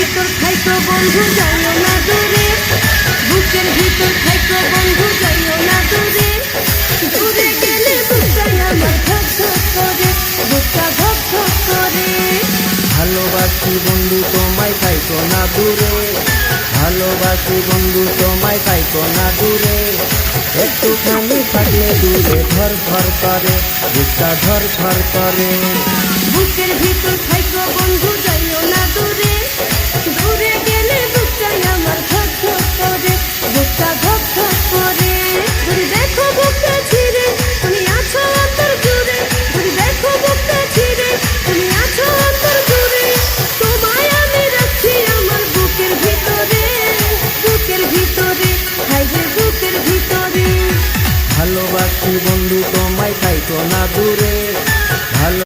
ভিতর থাইকো বন্ধু যাইও না দূরে, বুকের ভিতর থাইকো বন্ধু যাইও না দূরে, দূরে গেলে বুকটা আমার ধক ধক করে, বুকটা ধক ধক করে। ভালোবাসি বন্ধু তোমায় থাইকো না দূরে, ভালোবাসি বন্ধু তোমায় থাইকো না দূরে, একটুখানি থাকলে দূরে ধর ধর করে, বুকটা ধর ধর করে। বুকের ভিতর থাইকো বন্ধু যাইও না দূরে।